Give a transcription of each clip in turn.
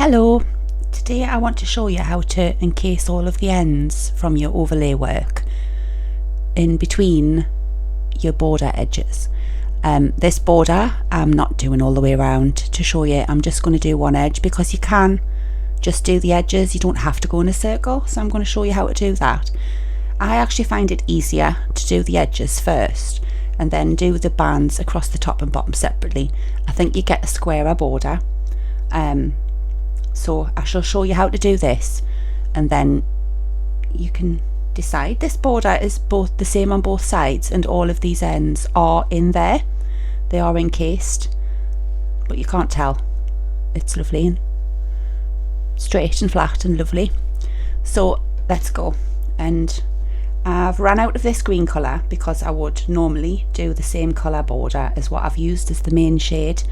Hello, today I want to show you how to encase all of the ends from your overlay work in between your border edges. This border I'm not doing all the way around to show you. I'm just going to do one edge because you can just do the edges, you don't have to go in a circle, so I'm going to show you how to do that. I actually find it easier to do the edges first and then do the bands across the top and bottom separately. I think you get a squarer border. So I shall show you how to do this, and then you can decide. This border is both the same on both sides, and all of these ends are in there. They are encased, but you can't tell. It's lovely and straight and flat and lovely. So let's go. And I've run out of this green colour because I would normally do the same colour border as what I've used as the main shade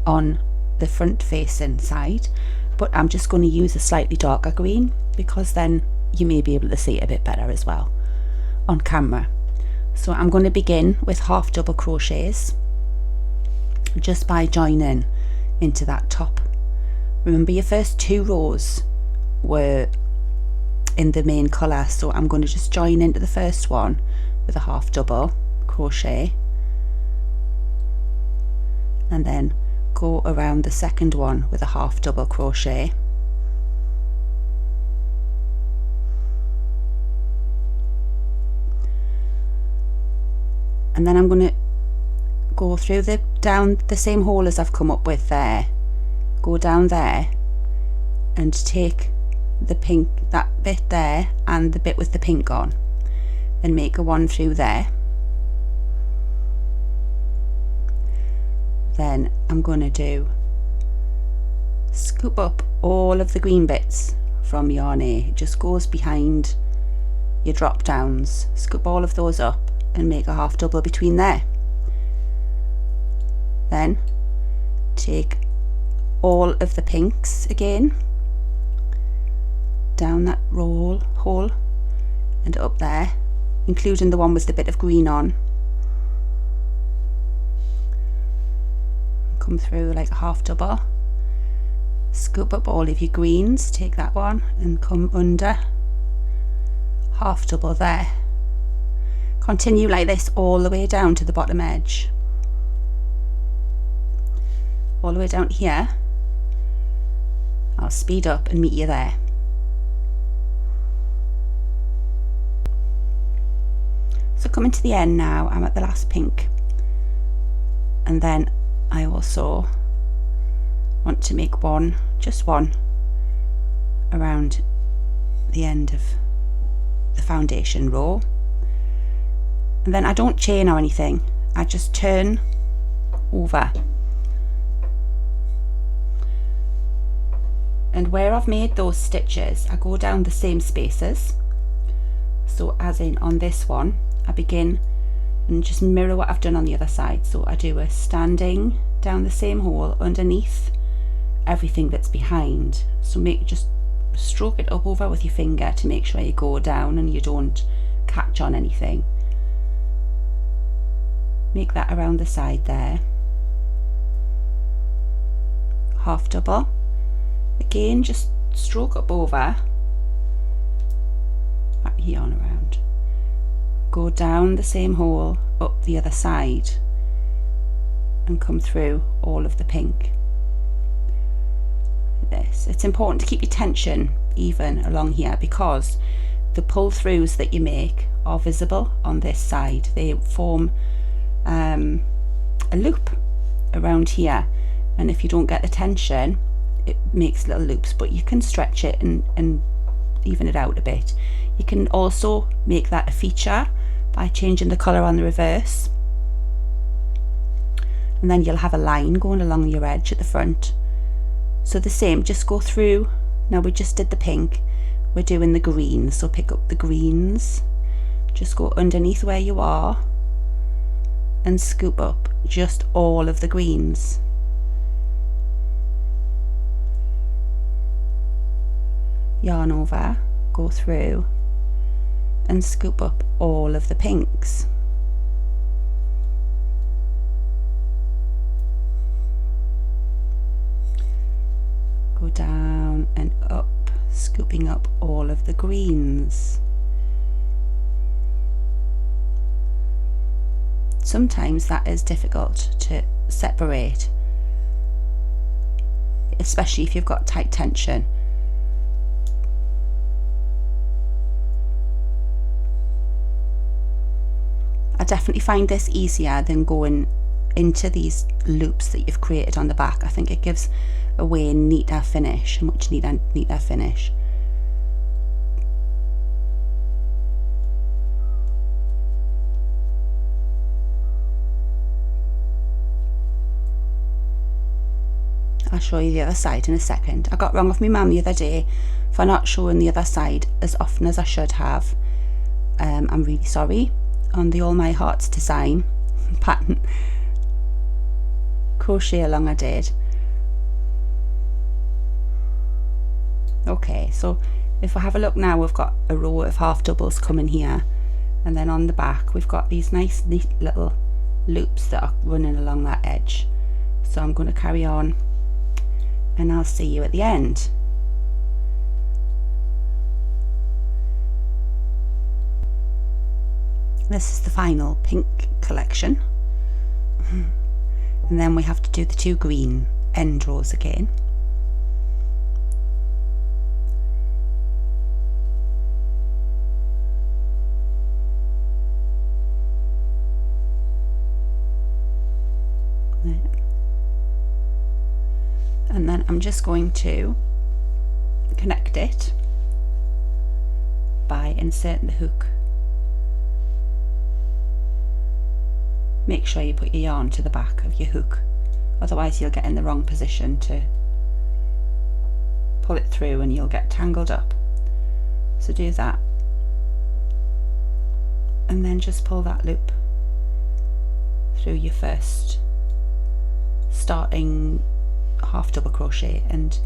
on the front facing side, but I'm just going to use a slightly darker green because then you may be able to see it a bit better as well on camera. So I'm going to begin with half double crochets just by joining into that top. Remember, your first two rows were in the main colour, so I'm going to just join into the first one with a half double crochet and then go around the second one with a half double crochet, and then I'm going to go through down the same hole as I've come up with there, go down there and take the pink, that bit there and the bit with the pink on, and make a one through there. Then I'm going to scoop up all of the green bits from yarn A. It just goes behind your drop downs. Scoop all of those up and make a half double between there. Then take all of the pinks again down that hole and up there, including the one with the bit of green on. Come through like a half double, scoop up all of your greens, take that one and come under, half double there. Continue like this all the way down to the bottom edge, all the way down here. I'll speed up and meet you there. So coming to the end now, I'm at the last pink, and then I also want to make just one around the end of the foundation row, and then I don't chain or anything, I just turn over, and where I've made those stitches I go down the same spaces. So as in on this one, I begin and just mirror what I've done on the other side. So I do a standing down the same hole underneath everything that's behind. So just stroke it up over with your finger to make sure you go down and you don't catch on anything. Make that around the side there. Half double. Again, just stroke up over, wrap your yarn around. Go down the same hole, up the other side, and come through all of the pink. Like this. It's important to keep your tension even along here because the pull throughs that you make are visible on this side. They form a loop around here, and if you don't get the tension, it makes little loops, but you can stretch it and even it out a bit. You can also make that a feature by changing the colour on the reverse, and then you'll have a line going along your edge at the front. So the same, just go through. Now we just did the pink, we're doing the green, so pick up the greens, just go underneath where you are and scoop up just all of the greens. Yarn over, go through and scoop up all of the pinks. Go down and up, scooping up all of the greens. Sometimes that is difficult to separate, especially if you've got tight tension. I definitely find this easier than going into these loops that you've created on the back. I think it gives a way neater finish, a much neater finish. I'll show you the other side in a second. I got wrong with my mum the other day for not showing the other side as often as I should have. I'm really sorry. On the All My Hearts design pattern, crochet along I did. Okay, so if I have a look now, we've got a row of half doubles coming here, and then on the back we've got these nice neat little loops that are running along that edge. So I'm going to carry on and I'll see you at the end. This is the final pink collection, and then we have to do the 2 green end rows again. And then I'm just going to connect it by inserting the hook. Make sure you put your yarn to the back of your hook, otherwise you'll get in the wrong position to pull it through and you'll get tangled up. So do that, and then just pull that loop through your first starting half double crochet and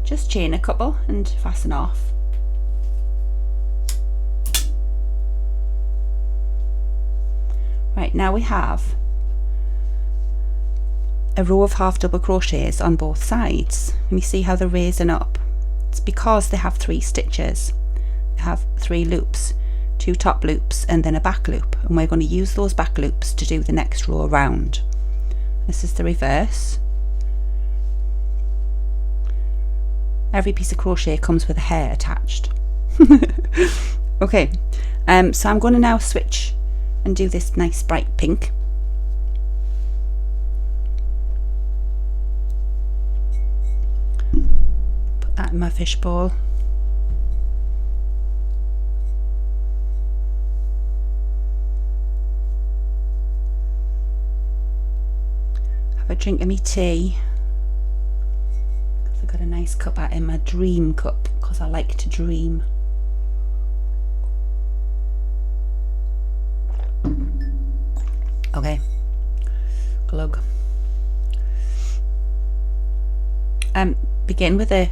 just chain a couple and fasten off. Right, now we have a row of half double crochets on both sides. Let me see how they're raising up. It's because they have 3 stitches. They have 3 loops, 2 top loops and then a back loop, and we're going to use those back loops to do the next row around. This is the reverse. Every piece of crochet comes with a hair attached. Okay, so I'm going to now switch and do this nice bright pink. Put that in my fishbowl. Have a drink of me tea. I've got a nice cup out in my dream cup because I like to dream. Okay, glug. Begin with a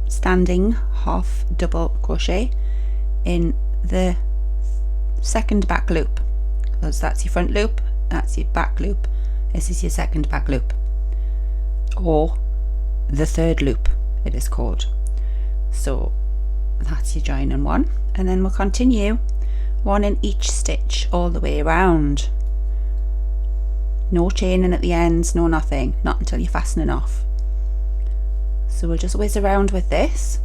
standing half double crochet in the second back loop, because that's your front loop, that's your back loop, this is your second back loop, or the third loop it is called. So that's your joining one, and then we'll continue 1 in each stitch all the way around. No chaining at the ends, no nothing, not until you're fastening off. So we'll just whiz around with this.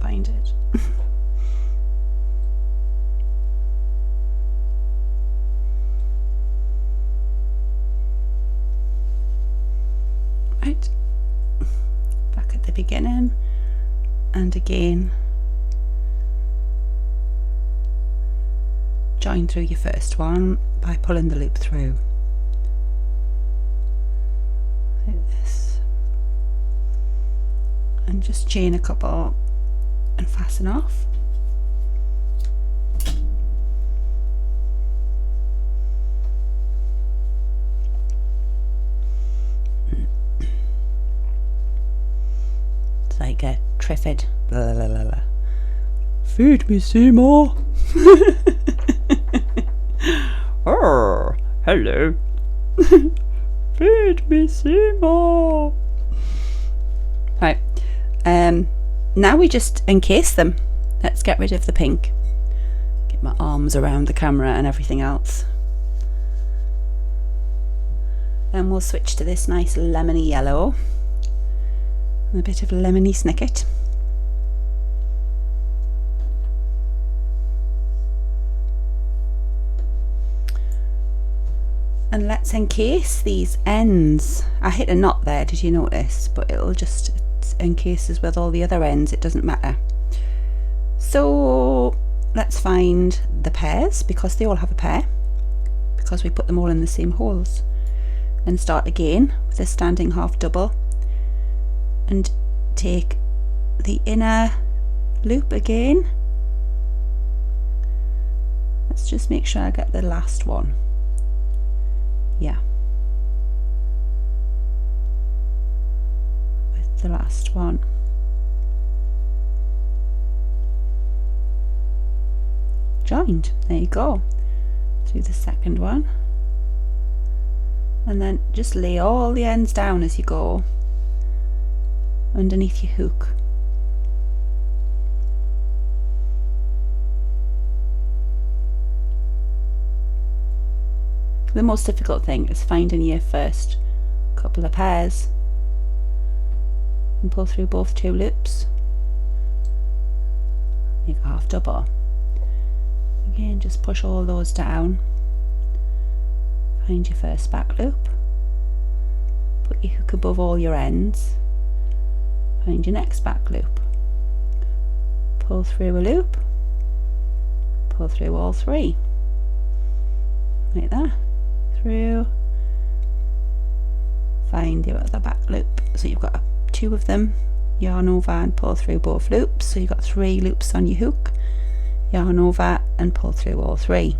Find it. Right, beginning, and again join through your first one by pulling the loop through like this, and just chain a couple and fasten off. It's like a Triffid. Blah, blah, blah, blah. Feed me, Seymour. Oh, hello. Feed me, Seymour. Right. Now we just encase them. Let's get rid of the pink. Get my arms around the camera and everything else. Then we'll switch to this nice lemony yellow. And a bit of lemony snicket. And let's encase these ends. I hit a knot there, did you notice? But it'll just encases with all the other ends, it doesn't matter. So let's find the pairs, because they all have a pair, because we put them all in the same holes. And start again with a standing half double and take the inner loop again. Let's just make sure I get the last one. Yeah, with the last one. Joined, there you go. Do the second one, and then just lay all the ends down as you go underneath your hook. The most difficult thing is finding your first couple of pairs and pull through both two loops. Make a half double. Again, just push all those down. Find your first back loop. Put your hook above all your ends. Find your next back loop. Pull through a loop. Pull through all three. Like that. Through, find your other back loop, so you've got two of them, yarn over and pull through both loops, so you've got 3 loops on your hook, yarn over and pull through all 3,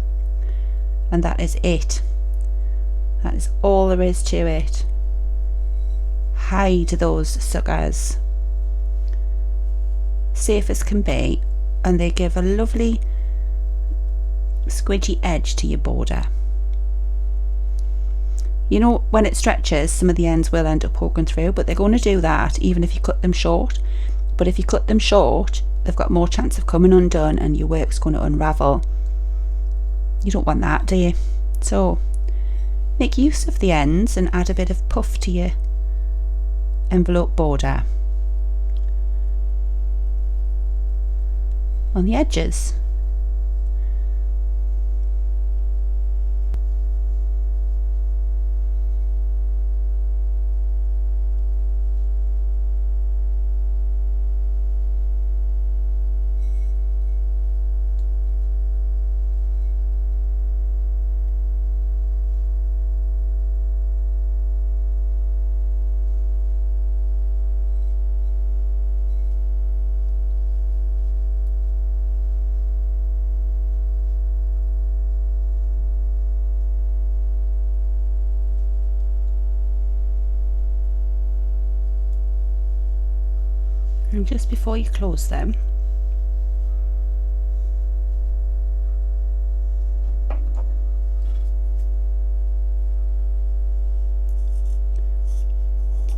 and that is it. That is all there is to it. Hide those suckers, safe as can be, and they give a lovely squidgy edge to your border. You know, when it stretches, some of the ends will end up poking through, but they're going to do that even if you cut them short. But if you cut them short, they've got more chance of coming undone and your work's going to unravel. You don't want that, do you? So make use of the ends and add a bit of puff to your envelope border on the edges. And just before you close them,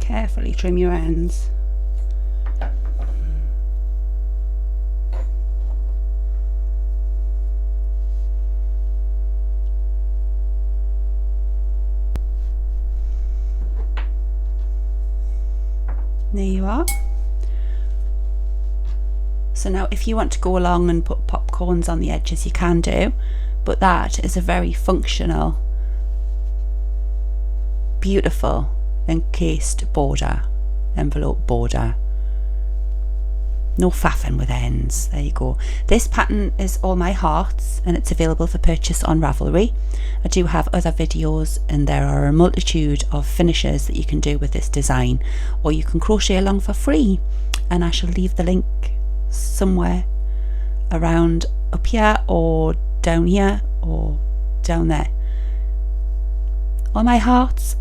carefully trim your ends. There you are. So now if you want to go along and put popcorns on the edges, you can do, but that is a very functional, beautiful encased border, envelope border No faffing with ends. There you go. This pattern is all my hearts and it's available for purchase on Ravelry. I do have other videos and there are a multitude of finishes that you can do with this design, or you can crochet along for free, and I shall leave the link somewhere around up here or down here or down there. All my hearts.